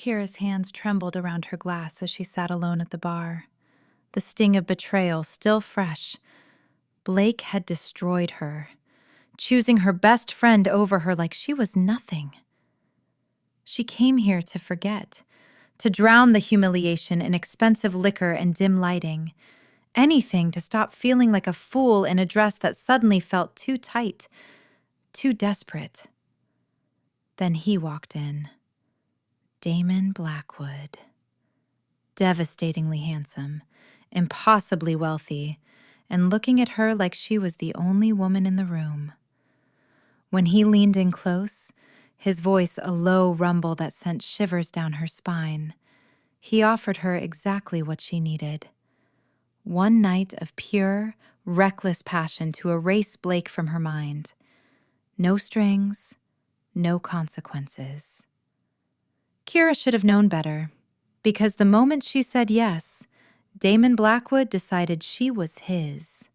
Kira's hands trembled around her glass as she sat alone at the bar. The sting of betrayal still fresh. Blake had destroyed her, choosing her best friend over her like she was nothing. She came here to forget, to drown the humiliation in expensive liquor and dim lighting. Anything to stop feeling like a fool in a dress that suddenly felt too tight, too desperate. Then he walked in. Damon Blackwood. Devastatingly handsome, impossibly wealthy, and looking at her like she was the only woman in the room. When he leaned in close, his voice a low rumble that sent shivers down her spine, he offered her exactly what she needed. One night of pure, reckless passion to erase Blake from her mind. No strings, no consequences. Kira should have known better, because the moment she said yes, Damon Blackwood decided she was his.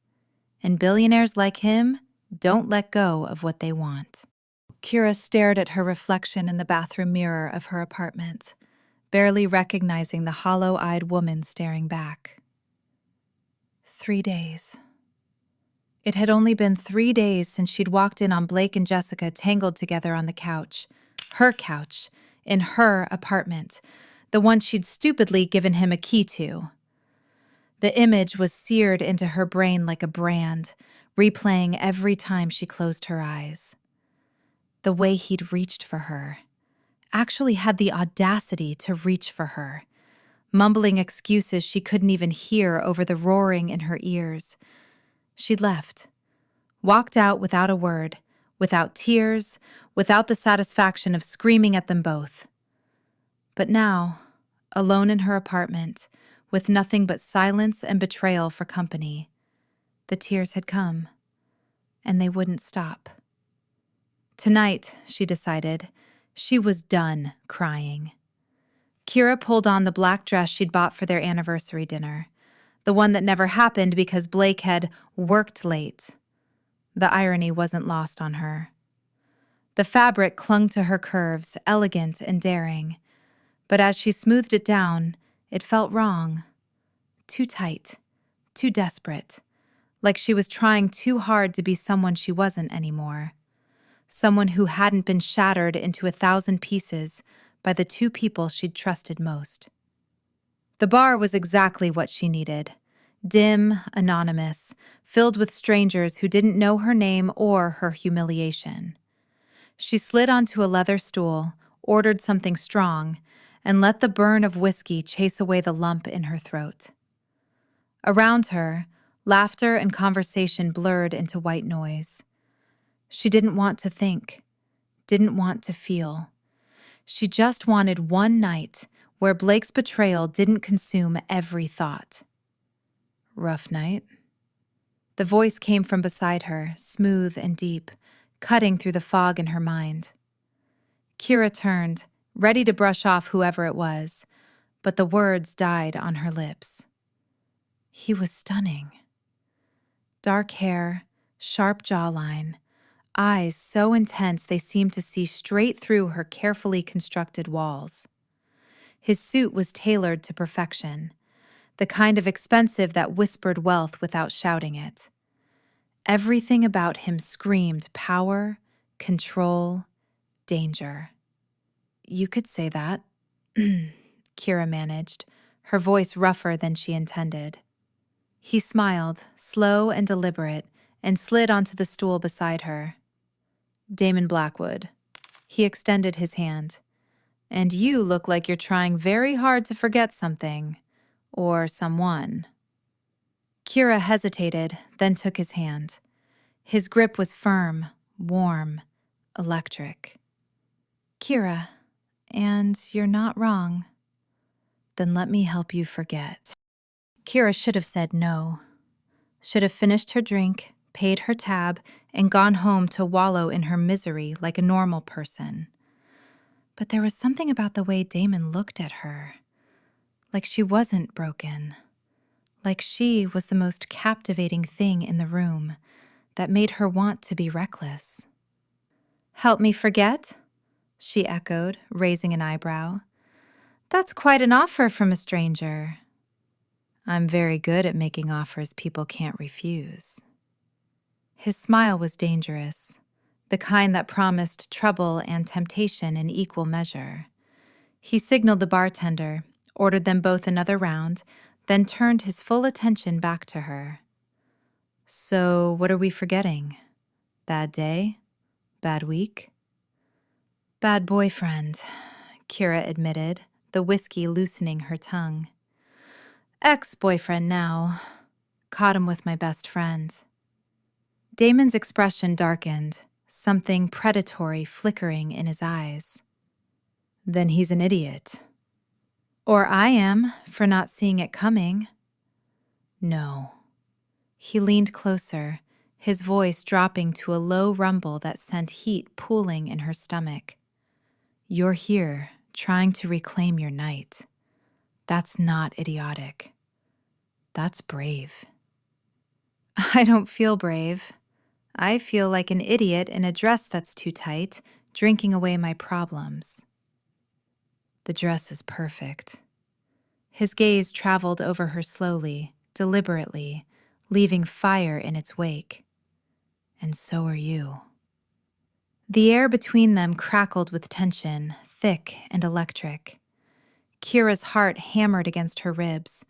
And billionaires like him don't let go of what they want. Kira stared at her reflection in the bathroom mirror of her apartment, barely recognizing the hollow-eyed woman staring back. 3 days. It had only been 3 days since she'd walked in on Blake and Jessica tangled together on the couch. Her couch, in her apartment, the one she'd stupidly given him a key to. The image was seared into her brain like a brand, replaying every time she closed her eyes. The way he'd reached for her, actually had the audacity to reach for her, mumbling excuses she couldn't even hear over the roaring in her ears. She'd left, walked out without a word, without tears, without the satisfaction of screaming at them both. But now, alone in her apartment, with nothing but silence and betrayal for company, the tears had come, and they wouldn't stop. Tonight, she decided, she was done crying. Kira pulled on the black dress she'd bought for their anniversary dinner, the one that never happened because Blake had worked late. The irony wasn't lost on her. The fabric clung to her curves, elegant and daring, but as she smoothed it down, it felt wrong. Too tight, too desperate, like she was trying too hard to be someone she wasn't anymore. Someone who hadn't been shattered into 1,000 pieces by the two people she'd trusted most. The bar was exactly what she needed. Dim, anonymous, filled with strangers who didn't know her name or her humiliation. She slid onto a leather stool, ordered something strong, and let the burn of whiskey chase away the lump in her throat. Around her, laughter and conversation blurred into white noise. She didn't want to think, didn't want to feel. She just wanted one night where Blake's betrayal didn't consume every thought. Rough night. The voice came from beside her, smooth and deep, cutting through the fog in her mind. Kira turned, ready to brush off whoever it was, but the words died on her lips. He was stunning. Dark hair, sharp jawline, eyes so intense they seemed to see straight through her carefully constructed walls. His suit was tailored to perfection, the kind of expensive that whispered wealth without shouting it. Everything about him screamed power, control, danger. You could say that, Kira managed, her voice rougher than she intended. He smiled, slow and deliberate, and slid onto the stool beside her. Damon Blackwood. He extended his hand. And you look like you're trying very hard to forget something. Or someone. Kira hesitated, then took his hand. His grip was firm, warm, electric. Kira, and you're not wrong. Then let me help you forget. Kira should have said no. Should have finished her drink, paid her tab, and gone home to wallow in her misery like a normal person. But there was something about the way Damon looked at her. Like she wasn't broken. Like she was the most captivating thing in the room that made her want to be reckless. Help me forget? She echoed, raising an eyebrow. That's quite an offer from a stranger. I'm very good at making offers people can't refuse. His smile was dangerous, the kind that promised trouble and temptation in equal measure. He signaled the bartender, ordered them both another round, then turned his full attention back to her. So, what are we forgetting? Bad day? Bad week? Bad boyfriend, Kira admitted, the whiskey loosening her tongue. Ex-boyfriend now. Caught him with my best friend. Damon's expression darkened, something predatory flickering in his eyes. Then he's an idiot. Or I am, for not seeing it coming. No. He leaned closer, his voice dropping to a low rumble that sent heat pooling in her stomach. You're here, trying to reclaim your night. That's not idiotic. That's brave. I don't feel brave. I feel like an idiot in a dress that's too tight, drinking away my problems. The dress is perfect. His gaze traveled over her slowly, deliberately, leaving fire in its wake. And so are you. The air between them crackled with tension, thick and electric. Kira's heart hammered against her ribs.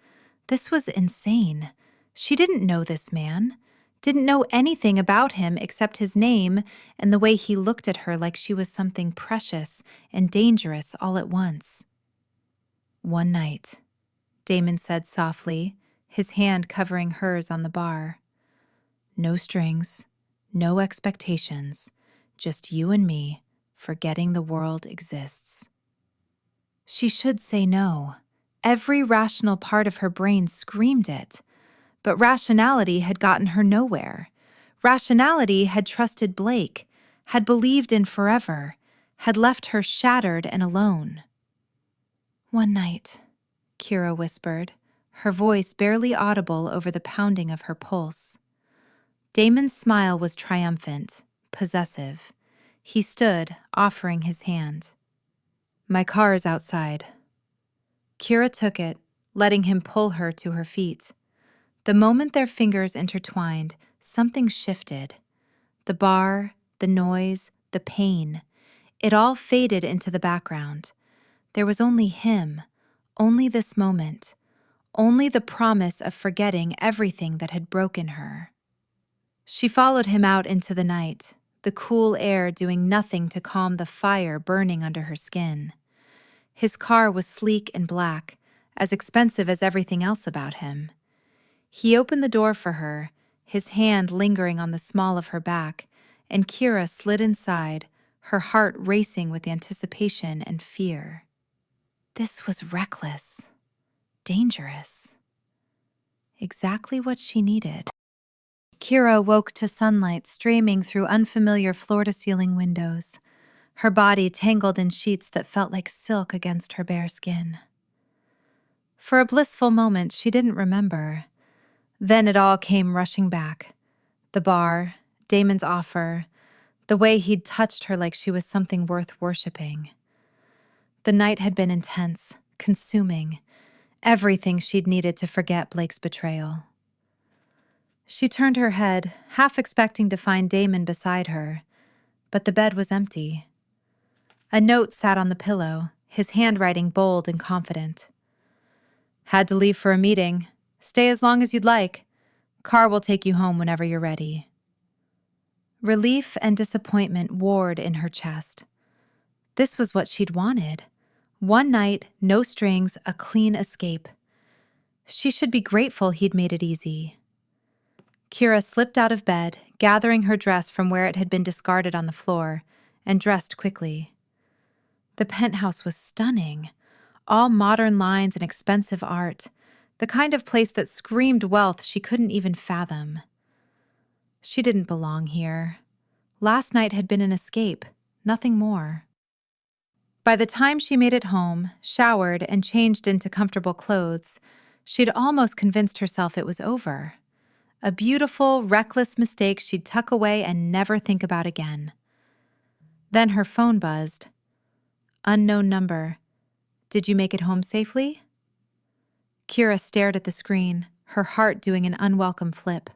This was insane. She didn't know this man, didn't know anything about him except his name and the way he looked at her like she was something precious and dangerous all at once. One night, Damon said softly, his hand covering hers on the bar. No strings, no expectations, just you and me, forgetting the world exists. She should say no. Every rational part of her brain screamed it. But rationality had gotten her nowhere. Rationality had trusted Blake, had believed in forever, had left her shattered and alone. One night, Kira whispered, her voice barely audible over the pounding of her pulse. Damon's smile was triumphant, possessive. He stood, offering his hand. My car is outside. Kira took it, letting him pull her to her feet. The moment their fingers intertwined, something shifted. The bar, the noise, the pain. It all faded into the background. There was only him, only this moment, only the promise of forgetting everything that had broken her. She followed him out into the night, the cool air doing nothing to calm the fire burning under her skin. His car was sleek and black, as expensive as everything else about him. He opened the door for her, his hand lingering on the small of her back, and Kira slid inside, her heart racing with anticipation and fear. This was reckless, dangerous. Exactly what she needed. Kira woke to sunlight streaming through unfamiliar floor-to-ceiling windows, her body tangled in sheets that felt like silk against her bare skin. For a blissful moment, she didn't remember. Then it all came rushing back. The bar, Damon's offer, the way he'd touched her like she was something worth worshipping. The night had been intense, consuming, everything she'd needed to forget Blake's betrayal. She turned her head, half expecting to find Damon beside her, but the bed was empty. A note sat on the pillow, his handwriting bold and confident. Had to leave for a meeting. Stay as long as you'd like. Car will take you home whenever you're ready. Relief and disappointment warred in her chest. This was what she'd wanted. One night, no strings, a clean escape. She should be grateful he'd made it easy. Kira slipped out of bed, gathering her dress from where it had been discarded on the floor, and dressed quickly. The penthouse was stunning. All modern lines and expensive art, the kind of place that screamed wealth she couldn't even fathom. She didn't belong here. Last night had been an escape, nothing more. By the time she made it home, showered, and changed into comfortable clothes, she'd almost convinced herself it was over. A beautiful, reckless mistake she'd tuck away and never think about again. Then her phone buzzed. Unknown number. Did you make it home safely? Kira stared at the screen, her heart doing an unwelcome flip.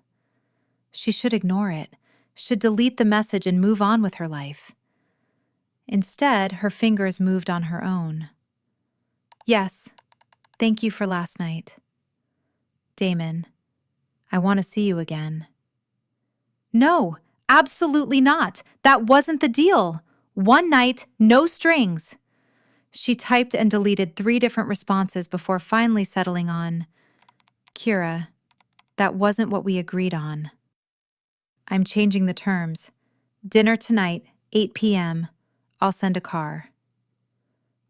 She should ignore it, should delete the message and move on with her life. Instead, her fingers moved on her own. Yes, thank you for last night. Damon, I want to see you again. No, absolutely not. That wasn't the deal. One night, no strings. She typed and deleted 3 different responses before finally settling on, Kira, that wasn't what we agreed on. I'm changing the terms. Dinner tonight, 8 p.m. I'll send a car.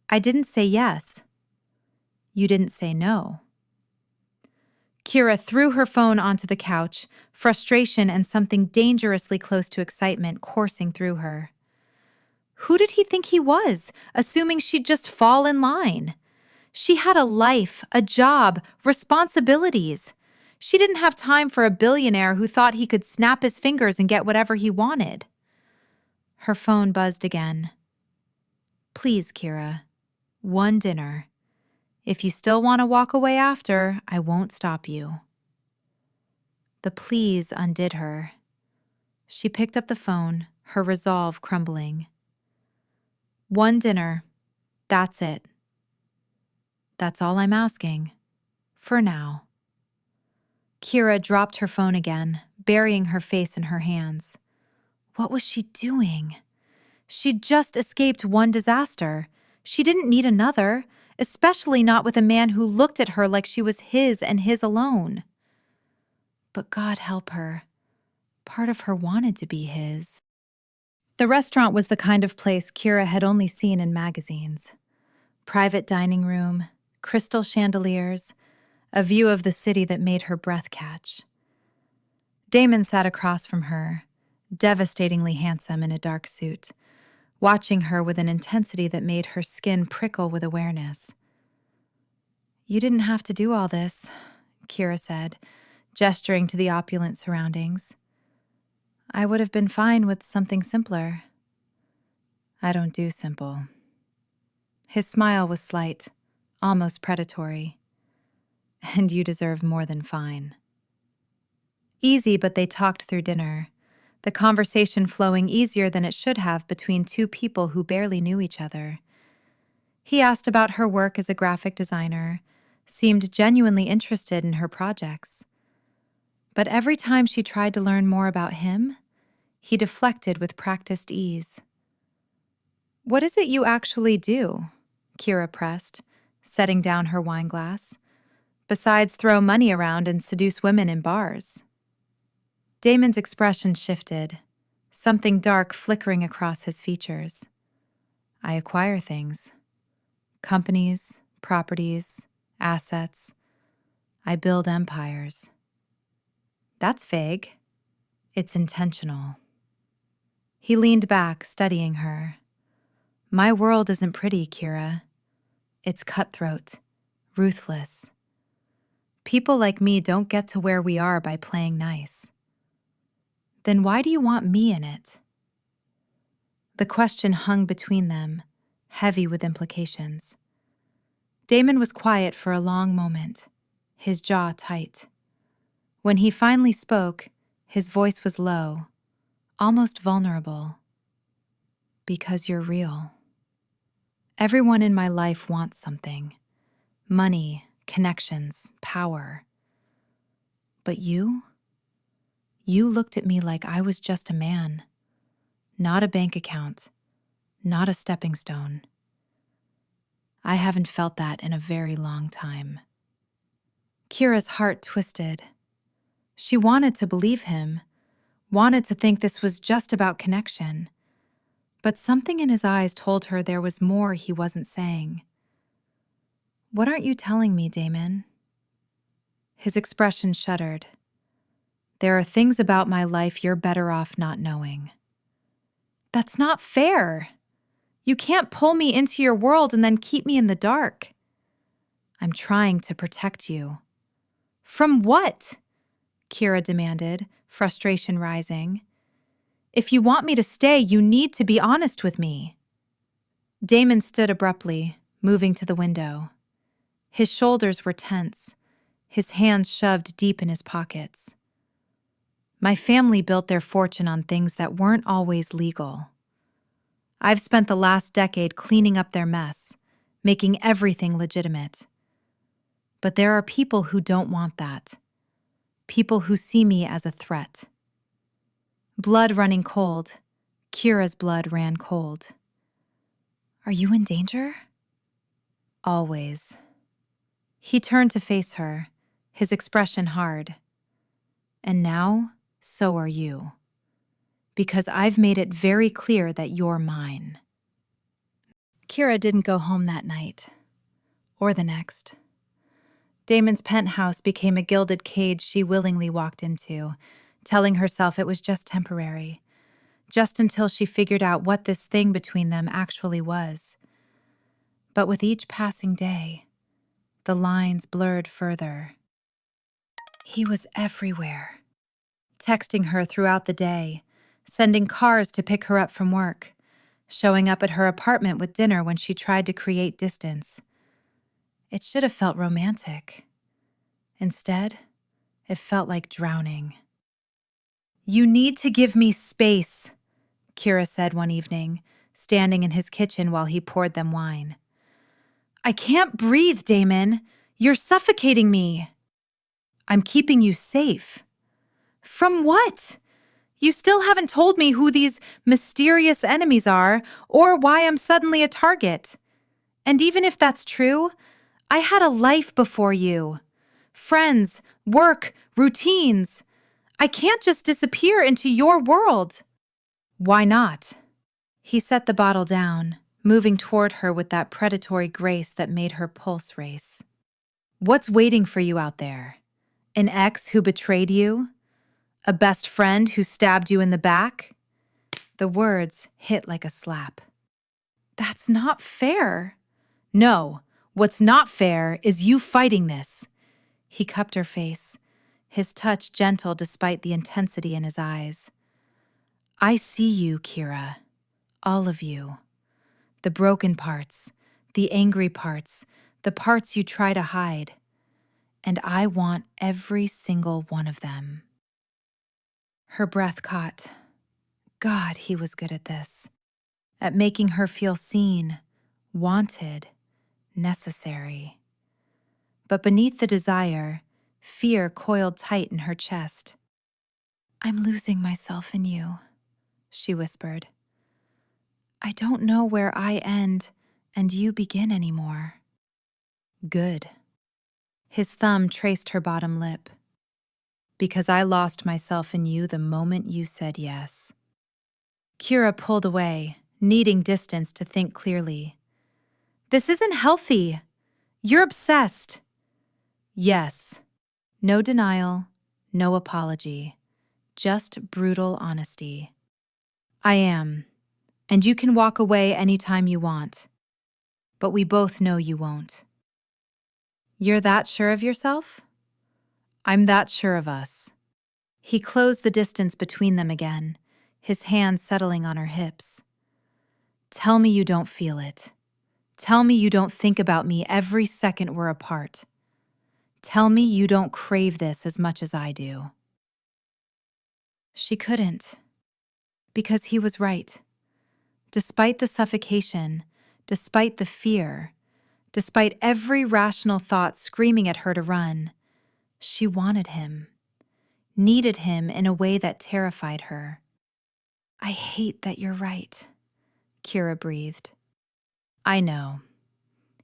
I didn't say yes. You didn't say no. Kira threw her phone onto the couch, frustration and something dangerously close to excitement coursing through her. Who did he think he was, assuming she'd just fall in line? She had a life, a job, responsibilities. She didn't have time for a billionaire who thought he could snap his fingers and get whatever he wanted. Her phone buzzed again. Please, Kira. One dinner. If you still want to walk away after, I won't stop you. The please undid her. She picked up the phone, her resolve crumbling. One dinner. That's it. That's all I'm asking. For now. Kira dropped her phone again, burying her face in her hands. What was she doing? She'd just escaped one disaster. She didn't need another, especially not with a man who looked at her like she was his and his alone. But God help her. Part of her wanted to be his. The restaurant was the kind of place Kira had only seen in magazines. Private dining room, crystal chandeliers, a view of the city that made her breath catch. Damon sat across from her, devastatingly handsome in a dark suit, watching her with an intensity that made her skin prickle with awareness. You didn't have to do all this, Kira said, gesturing to the opulent surroundings. I would have been fine with something simpler. I don't do simple. His smile was slight, almost predatory. And you deserve more than fine. Easy, but they talked through dinner, the conversation flowing easier than it should have between 2 people who barely knew each other. He asked about her work as a graphic designer, seemed genuinely interested in her projects. But every time she tried to learn more about him, he deflected with practiced ease. What is it you actually do? Kira pressed, setting down her wine glass. Besides throw money around and seduce women in bars. Damon's expression shifted, something dark flickering across his features. I acquire things. Companies, properties, assets. I build empires. That's vague. It's intentional. He leaned back, studying her. My world isn't pretty, Kira. It's cutthroat, ruthless. People like me don't get to where we are by playing nice. Then why do you want me in it? The question hung between them, heavy with implications. Damon was quiet for a long moment, his jaw tight. When he finally spoke, his voice was low, almost vulnerable. Because you're real. Everyone in my life wants something. Money, connections, power. But you looked at me like I was just a man, not a bank account, not a stepping stone. I haven't felt that in a very long time. Kira's heart twisted. She wanted to believe him, wanted to think this was just about connection. But something in his eyes told her there was more he wasn't saying. What aren't you telling me, Damon? His expression shuddered. There are things about my life you're better off not knowing. That's not fair. You can't pull me into your world and then keep me in the dark. I'm trying to protect you. From what? Kira demanded, frustration rising. If you want me to stay, you need to be honest with me. Damon stood abruptly, moving to the window. His shoulders were tense, his hands shoved deep in his pockets. My family built their fortune on things that weren't always legal. I've spent the last decade cleaning up their mess, making everything legitimate. But there are people who don't want that. People who see me as a threat. Blood running cold. Kira's blood ran cold. Are you in danger? Always. He turned to face her, his expression hard. And now, so are you. Because I've made it very clear that you're mine. Kira didn't go home that night, or the next. Damon's penthouse became a gilded cage she willingly walked into, telling herself it was just temporary, just until she figured out what this thing between them actually was. But with each passing day, the lines blurred further. He was everywhere, texting her throughout the day, sending cars to pick her up from work, showing up at her apartment with dinner when she tried to create distance. It should have felt romantic. Instead, it felt like drowning. "You need to give me space," Kira said one evening, standing in his kitchen while he poured them wine. "I can't breathe, Damon. You're suffocating me." "I'm keeping you safe." "From what? You still haven't told me who these mysterious enemies are or why I'm suddenly a target. And even if that's true, I had a life before you. Friends, work, routines. I can't just disappear into your world." "Why not?" He set the bottle down, moving toward her with that predatory grace that made her pulse race. "What's waiting for you out there? An ex who betrayed you? A best friend who stabbed you in the back?" The words hit like a slap. "That's not fair." "No, what's not fair is you fighting this." He cupped her face, his touch gentle despite the intensity in his eyes. "I see you, Kira. All of you. The broken parts, the angry parts, the parts you try to hide. And I want every single one of them." Her breath caught. God, he was good at this. At making her feel seen, wanted, necessary. But beneath the desire, fear coiled tight in her chest. "I'm losing myself in you," she whispered. "I don't know where I end and you begin anymore." "Good." His thumb traced her bottom lip. "Because I lost myself in you the moment you said yes." Kira pulled away, needing distance to think clearly. "This isn't healthy. You're obsessed." "Yes." No denial, no apology, just brutal honesty. "I am, and you can walk away anytime you want. But we both know you won't." "You're that sure of yourself?" "I'm that sure of us." He closed the distance between them again, his hand settling on her hips. "Tell me you don't feel it. Tell me you don't think about me every second we're apart. Tell me you don't crave this as much as I do." She couldn't, because he was right. Despite the suffocation, despite the fear, despite every rational thought screaming at her to run, she wanted him, needed him in a way that terrified her. "I hate that you're right," Kira breathed. "I know."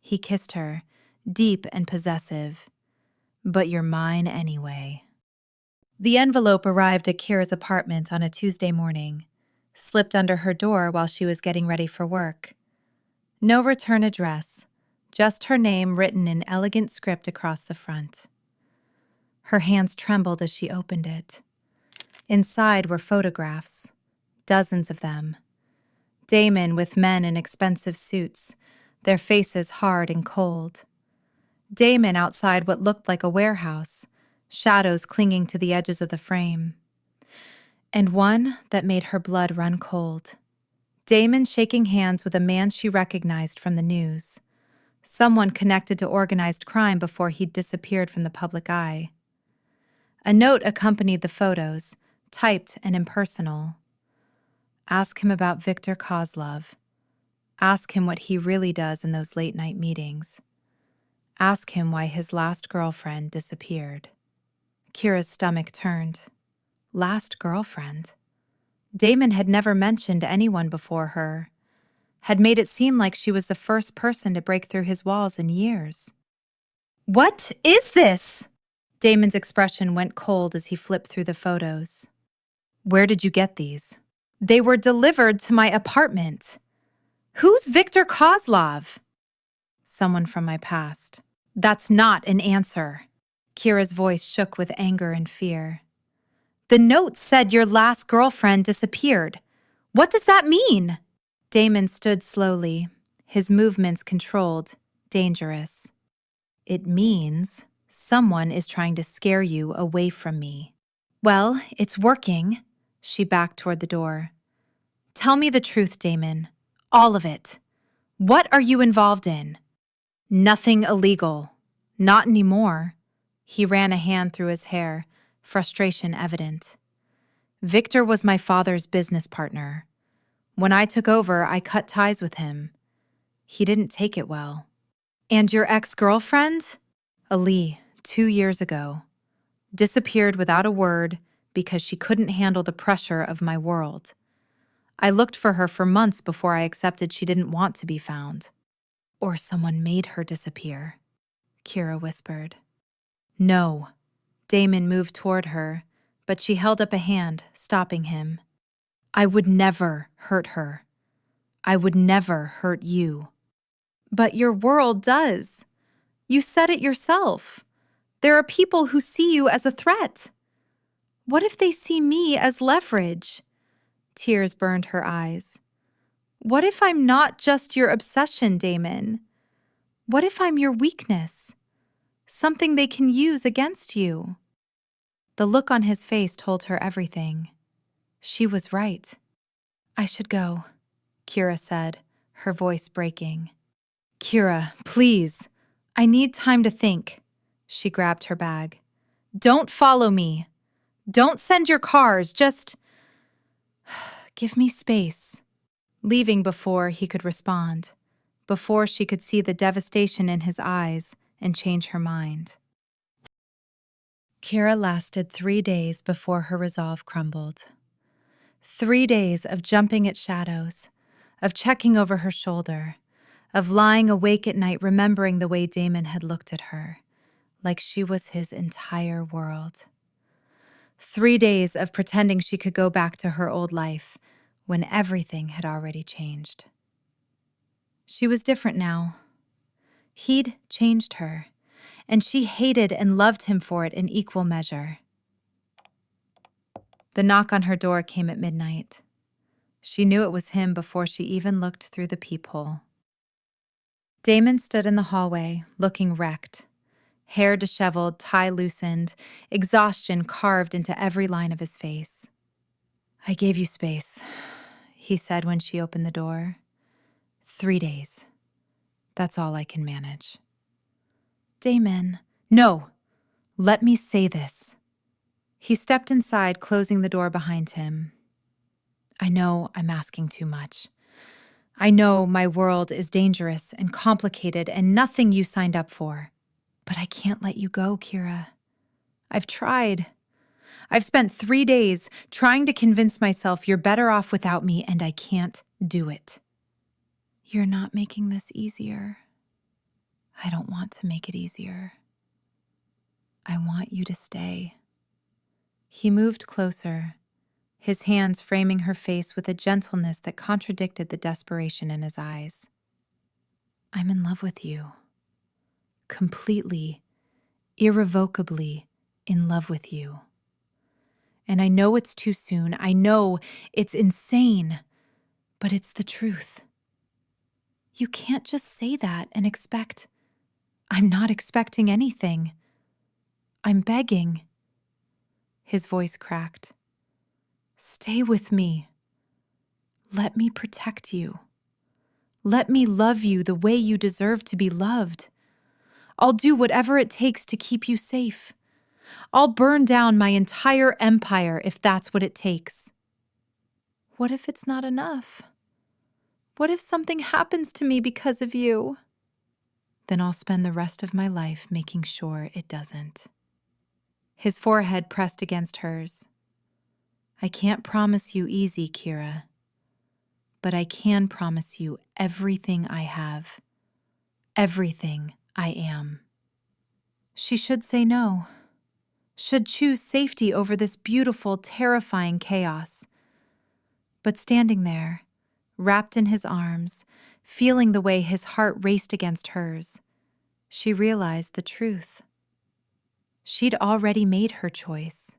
He kissed her, deep and possessive. "But you're mine anyway." The envelope arrived at Kira's apartment on a Tuesday morning, slipped under her door while she was getting ready for work. No return address, just her name written in elegant script across the front. Her hands trembled as she opened it. Inside were photographs, dozens of them. Damon with men in expensive suits, their faces hard and cold. Damon outside what looked like a warehouse, shadows clinging to the edges of the frame. And one that made her blood run cold. Damon shaking hands with a man she recognized from the news. someone connected to organized crime before he'd disappeared from the public eye. A note accompanied the photos, typed and impersonal. Ask him about Viktor Kozlov. Ask him what he really does in those late-night meetings. Ask him why his last girlfriend disappeared. Kira's stomach turned. Last girlfriend? Damon had never mentioned anyone before her, had made it seem like she was the first person to break through his walls in years. What is this? Damon's expression went cold as he flipped through the photos. Where did you get these? They were delivered to my apartment. Who's Viktor Kozlov? Someone from my past. That's not an answer. Kira's voice shook with anger and fear. The note said your last girlfriend disappeared. What does that mean? Damon stood slowly, his movements controlled, dangerous. It means someone is trying to scare you away from me. Well, it's working. She backed toward the door. Tell me the truth, Damon. All of it. What are you involved in? Nothing illegal. Not anymore. He ran a hand through his hair, frustration evident. Viktor was my father's business partner. When I took over, I cut ties with him. He didn't take it well. And your ex-girlfriend? Ali, 2 years ago. Disappeared without a word because she couldn't handle the pressure of my world. I looked for her for months before I accepted she didn't want to be found. Or someone made her disappear, Kira whispered. No. Damon moved toward her, but she held up a hand, stopping him. I would never hurt her. I would never hurt you. But your world does. You said it yourself. There are people who see you as a threat. What if they see me as leverage? Tears burned her eyes. What if I'm not just your obsession, Damon? What if I'm your weakness? Something they can use against you? The look on his face told her everything. She was right. I should go, Kira said, her voice breaking. Kira, please. I need time to think. She grabbed her bag. Don't follow me. Don't send your cars. Just give me space. Leaving before he could respond, before she could see the devastation in his eyes and change her mind. Kira lasted 3 days before her resolve crumbled. 3 days of jumping at shadows, of checking over her shoulder, of lying awake at night remembering the way Damon had looked at her, like she was his entire world. 3 days of pretending she could go back to her old life when everything had already changed. She was different now. He'd changed her, and she hated and loved him for it in equal measure. The knock on her door came at midnight. She knew it was him before she even looked through the peephole. Damon stood in the hallway, looking wrecked. Hair disheveled, tie loosened, exhaustion carved into every line of his face. I gave you space, he said when she opened the door. 3 days. That's all I can manage. Damon, no! Let me say this. He stepped inside, closing the door behind him. I know I'm asking too much. I know my world is dangerous and complicated and nothing you signed up for. But I can't let you go, Kira. I've tried. I've spent 3 days trying to convince myself you're better off without me, and I can't do it. You're not making this easier. I don't want to make it easier. I want you to stay. He moved closer, his hands framing her face with a gentleness that contradicted the desperation in his eyes. I'm in love with you. Completely, irrevocably in love with you. And I know it's too soon. I know it's insane, but it's the truth. You can't just say that and expect. I'm not expecting anything. I'm begging. His voice cracked. Stay with me. Let me protect you. Let me love you the way you deserve to be loved. I'll do whatever it takes to keep you safe. I'll burn down my entire empire if that's what it takes. What if it's not enough? What if something happens to me because of you? Then I'll spend the rest of my life making sure it doesn't. His forehead pressed against hers. I can't promise you easy, Kira, but I can promise you everything I have, everything I am. She should say no, should choose safety over this beautiful, terrifying chaos. But standing there, wrapped in his arms, feeling the way his heart raced against hers, she realized the truth. She'd already made her choice.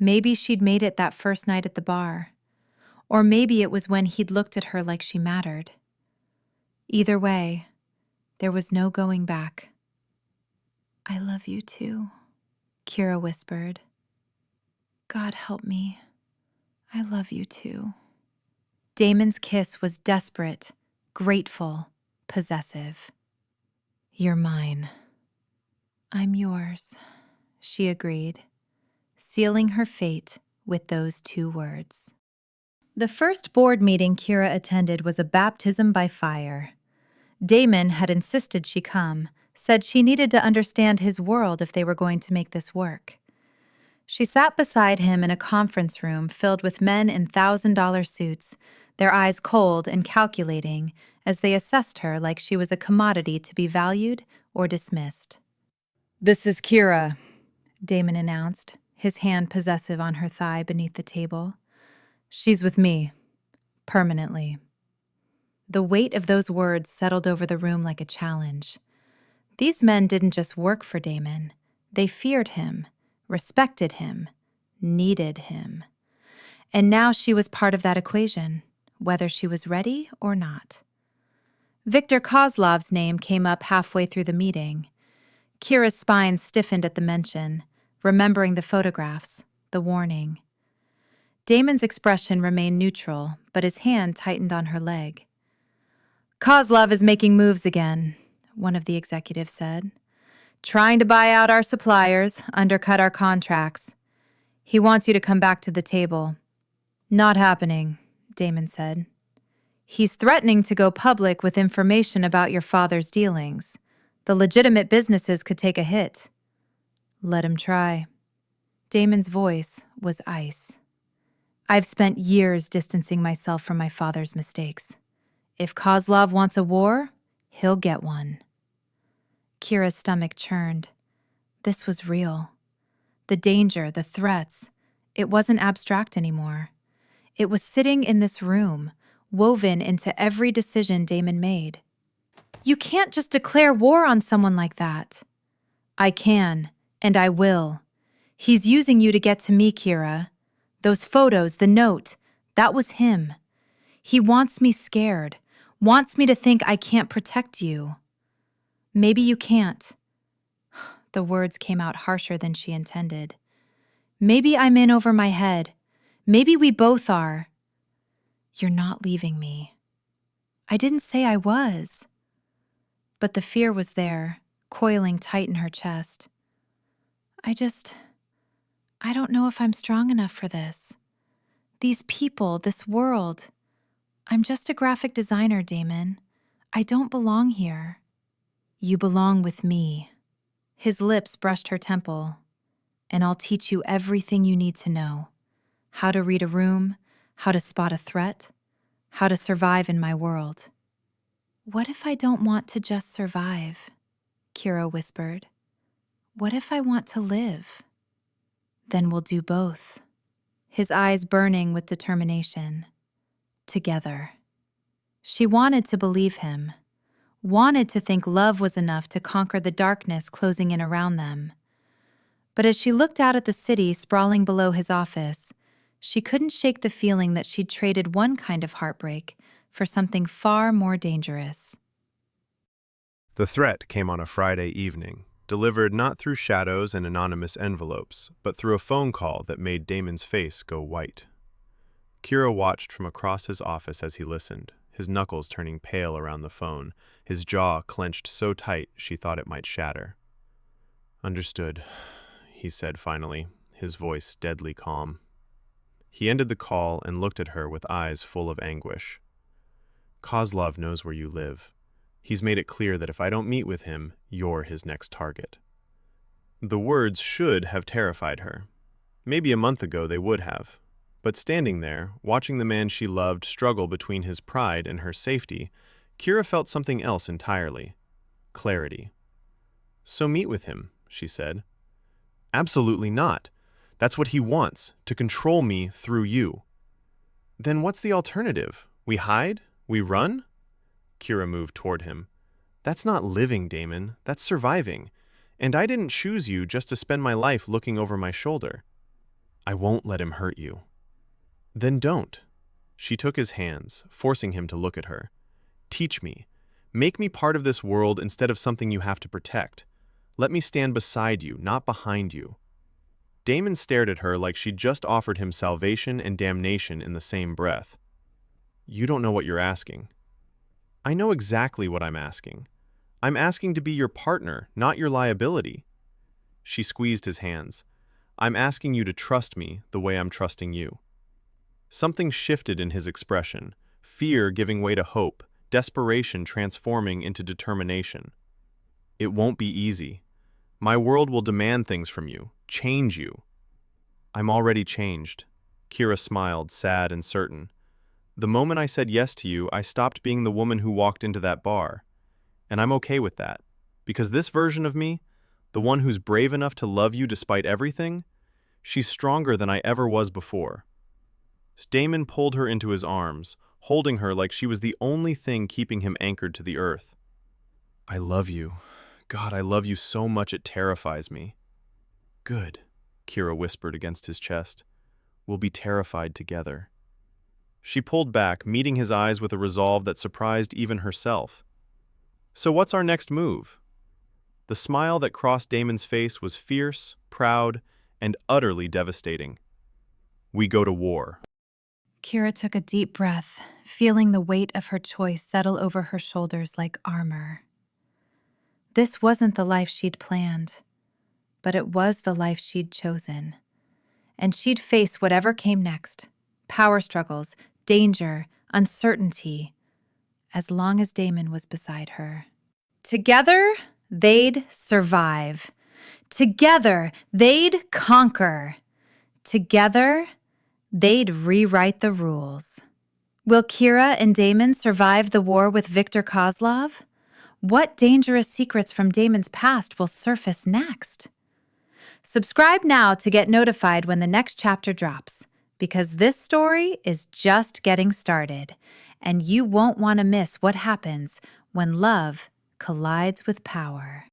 Maybe she'd made it that first night at the bar, or maybe it was when he'd looked at her like she mattered. Either way, there was no going back. I love you too, Kira whispered. God help me. I love you too. Damon's kiss was desperate, grateful, possessive. You're mine. I'm yours, she agreed, sealing her fate with those two words. The first board meeting Kira attended was a baptism by fire. Damon had insisted she come, said she needed to understand his world if they were going to make this work. She sat beside him in a conference room filled with men in $1,000 suits, their eyes cold and calculating as they assessed her like she was a commodity to be valued or dismissed. This is Kira, Damon announced, his hand possessive on her thigh beneath the table. She's with me, permanently. The weight of those words settled over the room like a challenge. These men didn't just work for Damon. They feared him, respected him, needed him. And now she was part of that equation, whether she was ready or not. Viktor Kozlov's name came up halfway through the meeting. Kira's spine stiffened at the mention, remembering the photographs, the warning. Damon's expression remained neutral, but his hand tightened on her leg. Kozlov is making moves again, one of the executives said. Trying to buy out our suppliers, undercut our contracts. He wants you to come back to the table. Not happening, Damon said. He's threatening to go public with information about your father's dealings. The legitimate businesses could take a hit. Let him try. Damon's voice was ice. I've spent years distancing myself from my father's mistakes. If Kozlov wants a war, he'll get one. Kira's stomach churned. This was real. The danger, the threats, it wasn't abstract anymore. It was sitting in this room, woven into every decision Damon made. You can't just declare war on someone like that. I can, and I will. He's using you to get to me, Kira. Those photos, the note, that was him. He wants me scared, wants me to think I can't protect you. Maybe you can't. The words came out harsher than she intended. Maybe I'm in over my head. Maybe we both are. You're not leaving me. I didn't say I was. But the fear was there, coiling tight in her chest. I don't know if I'm strong enough for this. These people, this world. I'm just a graphic designer, Damon. I don't belong here. You belong with me. His lips brushed her temple. And I'll teach you everything you need to know. How to read a room, how to spot a threat, how to survive in my world. What if I don't want to just survive? Kira whispered. What if I want to live? Then we'll do both. His eyes burning with determination. Together. She wanted to believe him, wanted to think love was enough to conquer the darkness closing in around them. But as she looked out at the city sprawling below his office, she couldn't shake the feeling that she'd traded one kind of heartbreak for something far more dangerous. The threat came on a Friday evening, delivered not through shadows and anonymous envelopes, but through a phone call that made Damon's face go white. Kira watched from across his office as he listened, his knuckles turning pale around the phone, his jaw clenched so tight she thought it might shatter. "Understood," he said finally, his voice deadly calm. He ended the call and looked at her with eyes full of anguish. "Kozlov knows where you live. He's made it clear that if I don't meet with him, you're his next target." The words should have terrified her. Maybe a month ago they would have. But standing there, watching the man she loved struggle between his pride and her safety, Kira felt something else entirely. Clarity. "So meet with him," she said. "Absolutely not. That's what he wants, to control me through you." "Then what's the alternative? We hide? We run?" Kira moved toward him. "That's not living, Damon. That's surviving. And I didn't choose you just to spend my life looking over my shoulder." "I won't let him hurt you." "Then don't." She took his hands, forcing him to look at her. "Teach me. Make me part of this world instead of something you have to protect. Let me stand beside you, not behind you." Damon stared at her like she'd just offered him salvation and damnation in the same breath. "You don't know what you're asking." "I know exactly what I'm asking. I'm asking to be your partner, not your liability." She squeezed his hands. "I'm asking you to trust me the way I'm trusting you." Something shifted in his expression, fear giving way to hope, desperation transforming into determination. "It won't be easy. My world will demand things from you, change you." "I'm already changed." Kira smiled, sad and certain. "The moment I said yes to you, I stopped being the woman who walked into that bar. And I'm okay with that, because this version of me, the one who's brave enough to love you despite everything, she's stronger than I ever was before." Damon pulled her into his arms, holding her like she was the only thing keeping him anchored to the earth. "I love you. God, I love you so much it terrifies me." "Good," Kira whispered against his chest. "We'll be terrified together." She pulled back, meeting his eyes with a resolve that surprised even herself. "So what's our next move?" The smile that crossed Damon's face was fierce, proud, and utterly devastating. "We go to war." Kira took a deep breath, feeling the weight of her choice settle over her shoulders like armor. This wasn't the life she'd planned, but it was the life she'd chosen. And she'd face whatever came next: power struggles, danger, uncertainty, as long as Damon was beside her. Together, they'd survive. Together, they'd conquer. Together, they'd rewrite the rules. Will Kira and Damon survive the war with Viktor Kozlov? What dangerous secrets from Damon's past will surface next? Subscribe now to get notified when the next chapter drops, because this story is just getting started, and you won't want to miss what happens when love collides with power.